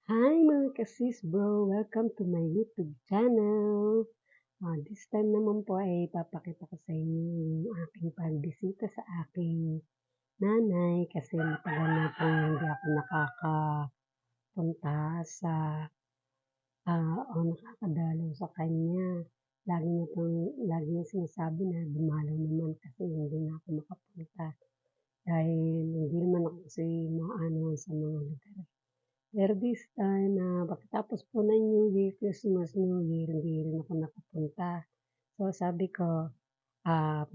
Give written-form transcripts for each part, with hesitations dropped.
Hi mga kasis bro! Welcome to my YouTube channel. This time naman po ay papakita ko sa inyo yung aking pagbisita sa aking nanay kasi matagal na po hindi ako nakakapunta sa o nakakadalaw sa kanya. Lagi niya sinasabi na dumalaw naman kasi hindi na ako makapunta dahil hindi naman ako kasi maano sa mga lugar. Pero this time, pagkatapos po ng New Year, Christmas, New Year, hindi rin ako nakapunta. So sabi ko,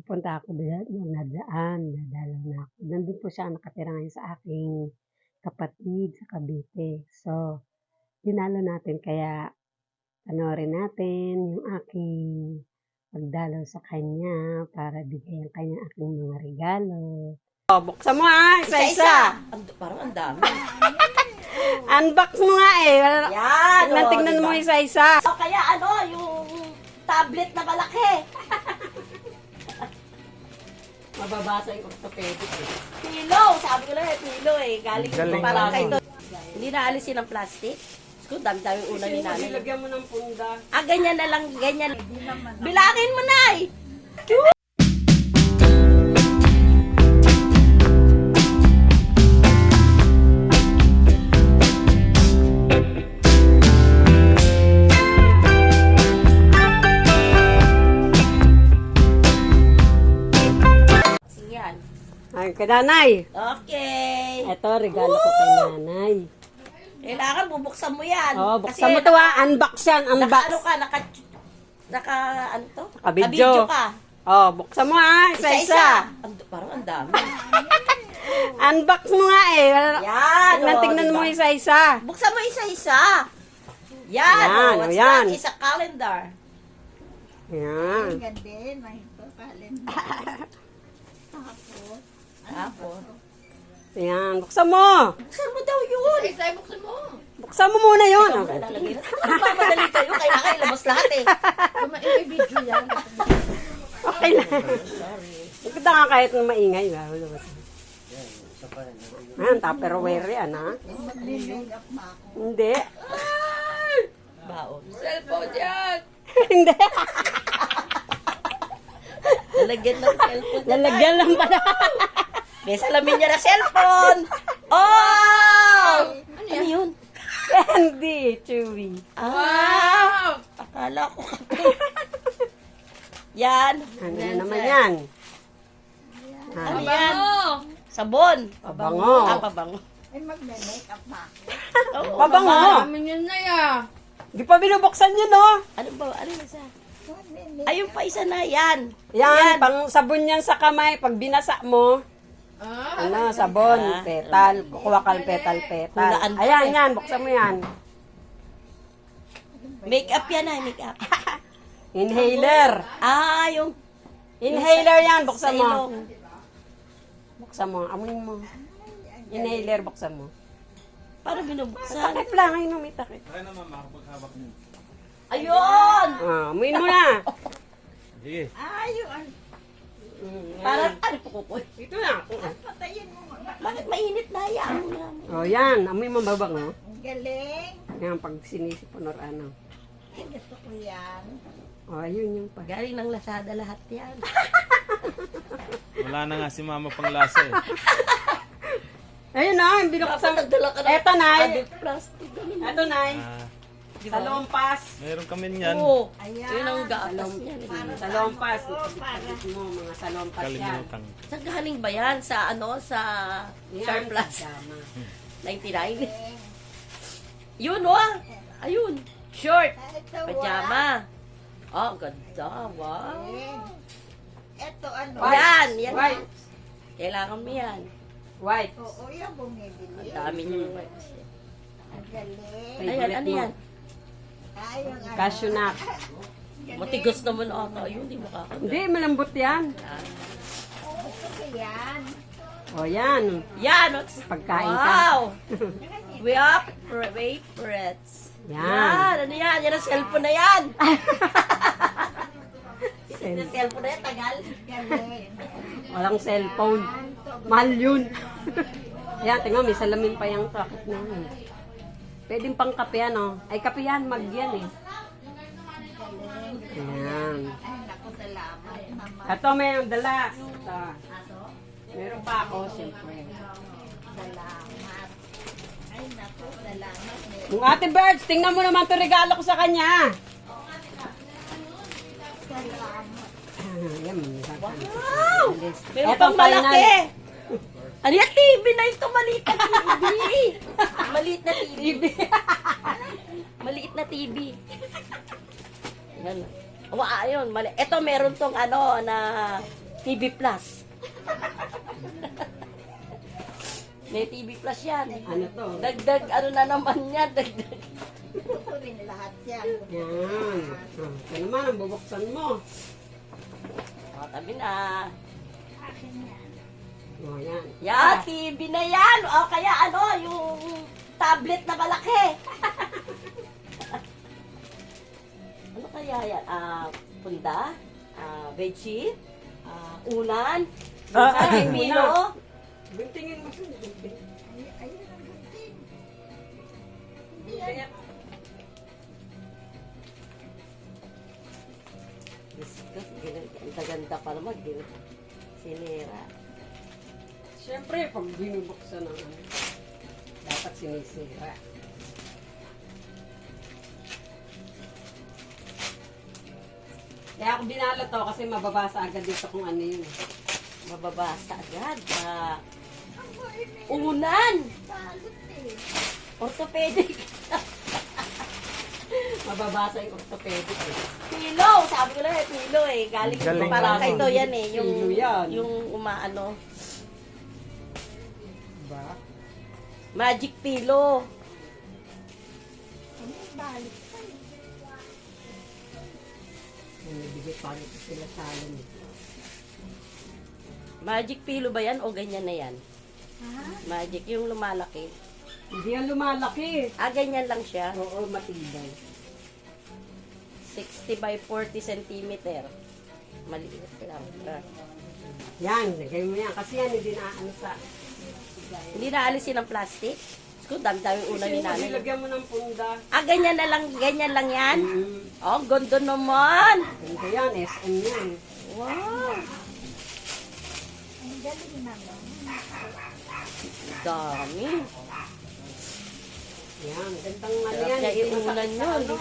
pupunta ako dadaan, dadalaw na ako. Nandun po siya nakatira ngayon sa aking kapatid sa Cavite. So, dinalo natin kaya panoorin natin yung aking pagdalaw sa kanya para bigyan kanya aking mga regalo. Buksan mo isa-isa. Parang ang dami. Unbox mo nga eh. Yan. Tingnan mo isa-isa. O kaya yung tablet na malaki. Mababasa yung orthopedic eh. Pilo. Sabi ko lang pilo eh. Galing parang kayo. Hindi naalisin ang plastic. Ko dami-dami una ni nanay. Ilagyan mo ng punda. Ganyan na lang. Ganyan. Bilangin mo na eh. Ay, kay nanay. Okay. Ito, regalo ko kay nanay. Kailangan bubuksan mo yan. Oh, buksan mo to Unbox yan, unbox. Ano to? Naka-video ka. Oh, buksan mo isa-isa. Parang ang dami. Unbox mo nga eh. Yan. Tingnan mo isa-isa. Buksan mo isa-isa. Yan. What's yan. that? Is a calendar. Yan. Gandin, mahito calendar. Tapos. Yan, buksan mo. Buksan mo daw yun. Isa, buksan mo. Buksan mo muna yun. Papadali kayo. Kailangan ilabas lahat eh. May video yan. Okay lang. Maganda nga kahit na maingay. Tupperware yan ha. Mag-make up na ako. Hindi. Baon. Cellphone yan. Hindi. Lalagyan ng cellphone. Lalagyan lang pala. May salamin niya na cellphone. Oh! Ano yun? Candy, chewy. Wow! Akala ko kape. Yan. Ano naman yan? Ano yan? Sabon. Pabango. Pabango. Ay, mag-make up na ako. Pabango. Namin yun na yan. Di pa binubuksan yun, no? Ano ba? Ano na sa? Ayun pa isa na. Yan. Yan, pang sabon yan sa kamay. Pag binasa mo, sabon, petal. Kukuha ka ng petal. Hulaan pa Ayan, yan. Buksan mo yan. Make-up yan ay make-up. Inhaler. Yung Inhaler yan. Buksan sa mo. ilong. Buksan mo. Amoy mo. Inhaler, buksan mo. Paano binubuksan? Takip lang. Ayun, may takip. Ayun! Amoyin mo na. Ayun. Parang ano po ko? Ito na. Patayin mo. Bakit mainit na yan? Oh, yan. Amoy mo babang, no? Ang galing. Yan, pag sinisipon or ano. Ay, gusto ko yan. Oh, ayun yung pag. Galing ng Lazada lahat yan. Wala na nga si mama pang lasa eh. Ayun na, yung binuksan. Nagdala ka ng Eto, Nay. plastic. Ito, Nay. Ah, Sa lompas. meron kami niyan. Oo. Ayan. Yun ang gatas niya. Sa lompas. Ikabit mo, mga sa lompas yan. Kalimutan. Saan galing ba yan? Sa sa Yan, surplus? pajama. 99? Yun ayun. Short. Ito, Pajama. Oh, ganda. Wow. Ito, ano? Yan. White. Kailangan mo yan. White. Oo, yan bumibili. Ang dami niyo. Ang galing. Ayan, ano yan? Ay, yung ano. Cashew nut. Matigas naman ata. Ayun, di makakanda. Hindi, malambot yan. Gusto ko yan. O, yan. Yan. Pagkain ka. Wow. We up. Favorites. Yan. Yan. Ano yan? Yan ang cellphone na yan. Yung cellphone na yan, tagal. Galing. Walang cellphone. Mahal yun. Yan, tingnan, may salamin pa yung sakit na yun. Pwedeng pang kape yan, oh. Ay, kape yan, mag yan eh. Ayan. Ay, naku, salamat, mama. Ito, may dala. Ito. Meron pa ako, siyempre. Salamat. Ay, naku, salamat. Kung Ate Birds, tingnan mo naman ito regalo ko sa kanya. Salamat. Yan, Wow! Meron Etong pang malaki. final. Ano yan? TV na ito. Maliit na TV. Maliit na TV. Maliit na TV. Yan. Ayun. Ito meron tong ano na TV Plus. May TV Plus yan. Ano to? Dagdag ano na naman yan. Dagdag. Ito rin lahat yan. Yan. Ito naman, ang bubuksan mo. O, tabi na. Akin yan. O, yan. Yan, TV na yan. O, kaya ano, yung tablet na malaki. Ano kaya yan? Punda? Bedsheet? Unan? Pilo? Tingin mo siya. Ayun ang gunting. Ganda pa naman. Sinira. Siyempre, pag binubuksan ng ano, dapat sinisira. Kaya ako binalo to kasi mababasa agad dito kung ano yun. Mababasa agad. Unan! Balot eh. Orthopedic. Mababasa yung orthopedic eh. Pilo! Sabi ko lang pilo eh. Galing Galing parang naman. ito yan eh. Yung, Pilo yan. yung umaano. Diba? Magic pillow. Ano, balot pa eh. Yung nabigay pa rin sila sa alam. Magic pillow ba yan o ganyan na yan? Ha? Magic, yung lumalaki. Hindi yan lumalaki. Ganyan lang siya. Oo, matibay. 60 by 40 centimeter. Maliit lang. Yan, lagay mo yan. Kasi yan, hindi na ano sa... Hindi naalisin ng plastic. Ko, dami-dami una ni Kasi nanay. lagyan mo ng punda. Ganyan lang yan? Mm. Oh, ganda naman. Ganda yan, SM yan. Wow. Ang galing naman. Dami. Yan, gandang ano Sarap yan. niya hindi iunan masakit sa yun. ano.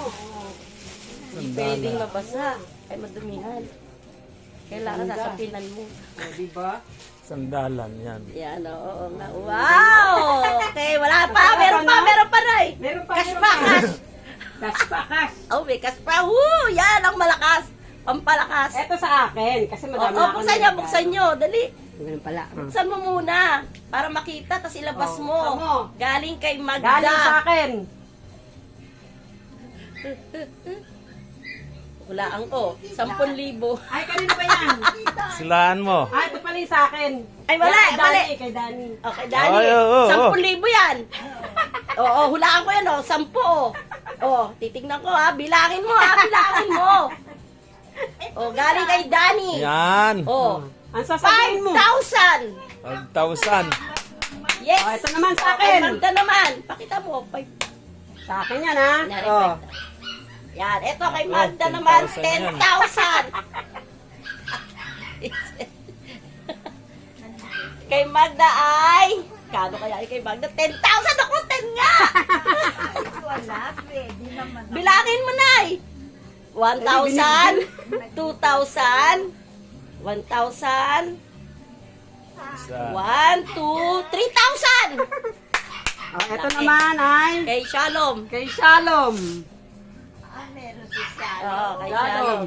Hindi pwedeng mabasa. Ay, madumihan. Kailangan Ganda. sasapinan mo. O, diba? Sandalan yan. Yan, oo nga. Wow! Okay, wala pa. Meron pa, Ray. Meron pa, Cash meron pa, pa. cash. Cash pa, cash. Oh, may cash pa. Woo! Yan ang malakas. Pampalakas. Eto sa akin, kasi madami Oh, buksan nyo. Dali. Ganun pala. Buksan mo muna. Para makita, tapos ilabas Oh, mo. buksan mo. Galing kay Magda. Galing sa akin. Hulaan ko. 10,000. Ay, kanino ba yan? Silaan mo. Ay, ito pala yung sa akin. Ay, mali, Yan, kay mali. Dani, kay Dani. Okay, Dani. Ay, oo, 10,000 yan. Oo, hulaan ko yan, 10. Oh, titignan ko ha. Bilangin mo ha. Bilangin mo. Oh, galing kay Dani. Yan. Oh, Ang sasabihin mo. 5,000. 5,000. Yes. Oh, ito naman sa Okay, akin. Magda naman. Pakita mo. Sa akin yan, ha? Kunyari, Oh. Yan, ito kay Oh, Magda naman, 10,000 yan. 10,000. Kay Magda ay, kano kaya kay Magda? 10,000 ako, 10 nga! Ay, wala. Pwede naman. Bilangin mo na 1,000, 2,000, 1,000, Isa. 1, 2, 3,000! Oh, ito naman ay Kay Shalom. kay Shalom. Ah, meron si Sally. Oo, kay Shalom.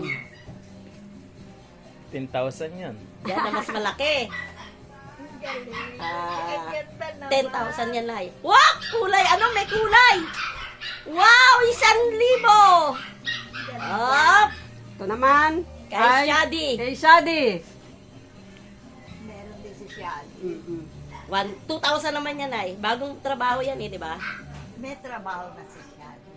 10,000 yan. Yan na mas malaki. Ang galing. Ah, Ang ganda naman. 10,000 yan ay. Wow! Kulay! Ano? May kulay! Wow! 1,000! Up! Ito naman Kay Shadi. Kay Shadi. Meron din si Sally. 2,000 naman yan ay. Bagong trabaho yan eh, di ba? May trabaho na si Sally.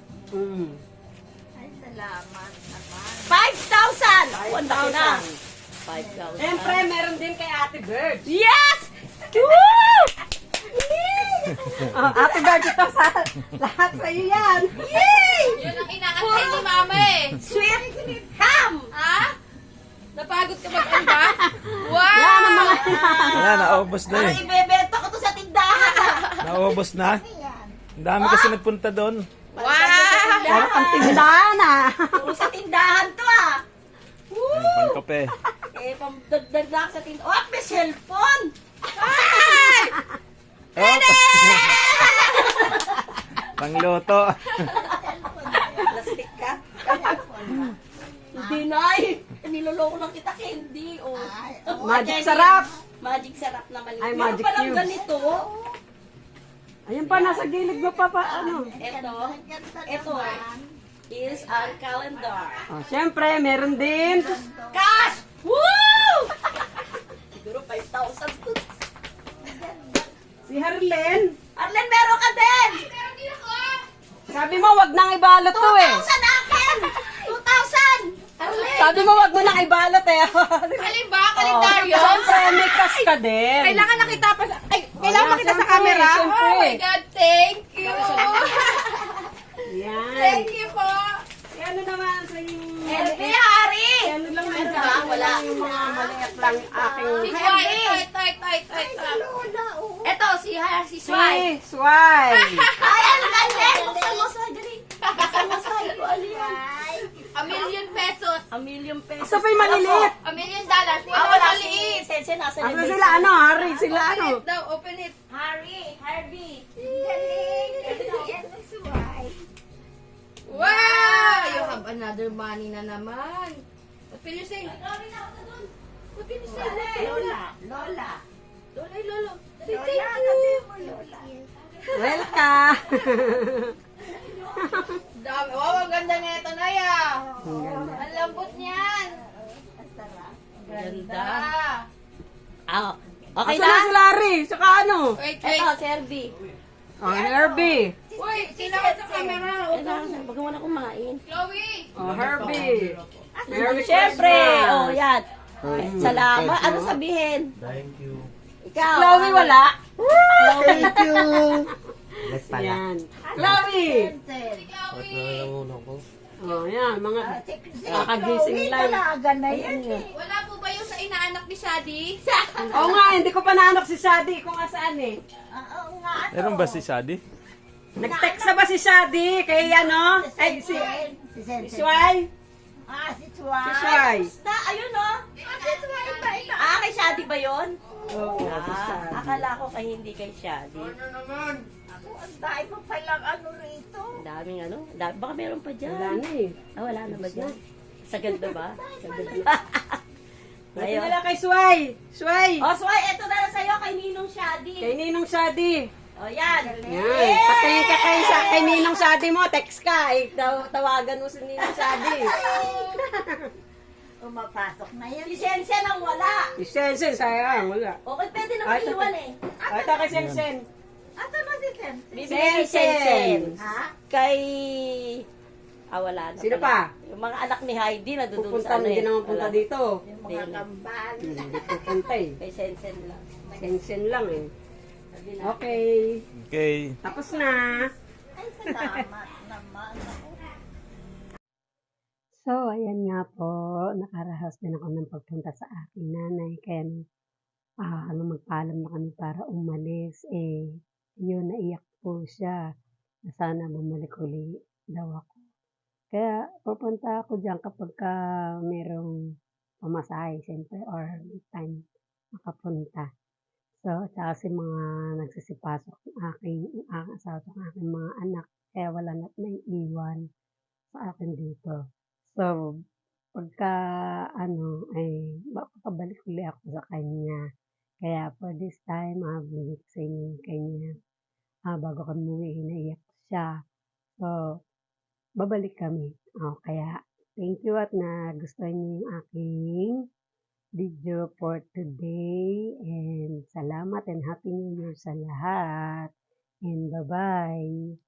Ay, salamat naman. 5,000! Ang laki na. 5,000. Siyempre, meron din kay Ate Bird. Yes! Woo! Oh, happy birthday to sa lahat sa iyo yan. Yun ang inaantay ni Mama eh. Sweet ham! Ha? Napagod ka mag-unbox? Wow! Yan ang mga Wala, naubos na Ang eh. ibebenta ko to sa tindahan. Naubos na. Ang dami kasi nagpunta doon. Wow! Yan ang tindahan ah. Puro sa tindahan to ah. Ang pangkape. Eh, pamdagdag na ako sa tindahan. Oh, may cellphone! Oh. Pangluto. Plastic ka? Hindi na eh. Niloloko lang kita, candy. Oh. Magic sarap. Magic sarap na maliit. Ay, Meron magic palang cubes. ganito. Ayan pa, nasa gilid mo pa ano. Ito is our calendar. Oh, syempre, meron din. Cash! Woo! Siguro 5,000 to. Si Harlen. Arlen, meron ka din! Sabi mo, wag nang ibalot to eh. 2,000 akin! 2,000! Arlen! Sabi mo, wag mo nang ibalot eh. Alin ba? Kalendaryo? Siyempre, may cash ka din. Kailangan nakita pa sa... Ay, kailangan makita sa siyempre, camera? siyempre. Oh my God, thank you! Yan. Thank you po! Ano naman sa yung... Happy Hari! Ano lang Meron nandiyan, ba? Wala. yung mga maliit lang aking... Si Swai, ito. Ito, si Swai. Swai. Ay, ano ganyan? Buksan mo, Swai, dali. Buksan mo, Swai. Ano yan? A million pesos. A million pesos. Asa pa yung maliliit? $1 million. Wala Wala maliit. si Sensei, nasa Asa sila ano, Harry, sila ano. Open it daw, open it. Harvey. Wow! You have another money na naman. What will you say? What will you say? Lola. Lola, Lolo. Say thank you. Welcome. Dami. Wow, ang ganda na ito, Naya. Ang ganda. Ang lambot niyan. Ganda. Ah. Ah, okay Asa na na? sila Harry? Saka ano? Wait. Ito, si Herbie. Oh, Herbie. Uy, tinawag sa camera. Kailangan, wag mo na kumain. Chloe. Oh, Herbie. Merry Siyempre. Christmas. Oh, yan. Ay, salamat. Ano sabihin? Thank you. Ikaw. Chloe wala. Thank you. Yan. Chloe. Si Chloe. Oh, yan. Mga kakagising lang. Wala po ba yung sa inaanak ni Shadi? Oo nga, hindi ko pa naanak si Shadi kung asaan eh. Meron ba si Shadi? Nag-text na ba si Shadi kay ano? Ay, si Swai? Si Swai. Basta, ayun oh. Ah, kay Shadi ba yun? Oo, si Ah, Shadi. akala ko kay hindi kay Shadi. Ang dahil mo palang ano rito. Daming ano. Baka meron pa dyan. Wala na eh. Ah, wala na ba dyan? Sagad na ba? Sagad na. Ito Ayun. na lang kay Swai. Swai. Oh, Swai, eto na lang sa'yo kay Ninong Shadi. Kay Ninong Shadi. Oh, yan. Yan. Patayin ka kay Ninong Shadi mo. Text ka. Tawagan mo si Ninong Shadi. Umapasok na yan. Si Sensei nang wala. Si Sensen, sayang. Wala. Okay, pwede nang Ay, iwan eh. Ito kay Sensen. Ato na si Sen. Bibigay kay Sensen. Sensen. Ha? Kay... Ah, wala na. Sino pala. pa? Yung mga anak ni Heidi na doon Pupunta, sa ano hindi eh. naman punta Wala. dito. Yung Hindi mga na. kambal. Hindi pupunta eh. Kay Sensen lang. Sensen lang eh. Sabi na. Okay. Okay. Tapos na. Ay, salamat naman. So, ayan nga po. Nakarahas din ako ng pagpunta sa aking nanay. Kaya magpaalam na kami para umalis. Eh, yun, naiyak po siya. Na sana bumalik uli daw ako. Kaya pupunta ako dyan kapag merong pamasahe, siyempre, or may time makapunta. So, tsaka si mga nagsisipasok ng aking asawa at aking mga anak. Kaya wala na naiiwan sa akin dito. So, pagka ay makakabalik uli ako sa kanya. Kaya for this time, bigay ko sa inyo yung kanya. Bago kami umuwi, naiyak siya. So, babalik kami. Kaya, thank you at nagustuhan niyo yung aking video for today. And salamat and Happy New Year sa lahat. And bye-bye.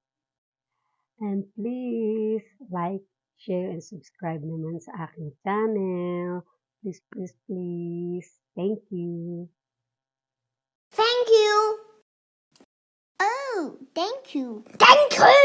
And please, like, share, and subscribe naman sa aking channel. Please, please, please. Thank you. Thank you. you. Thank you. Thank you.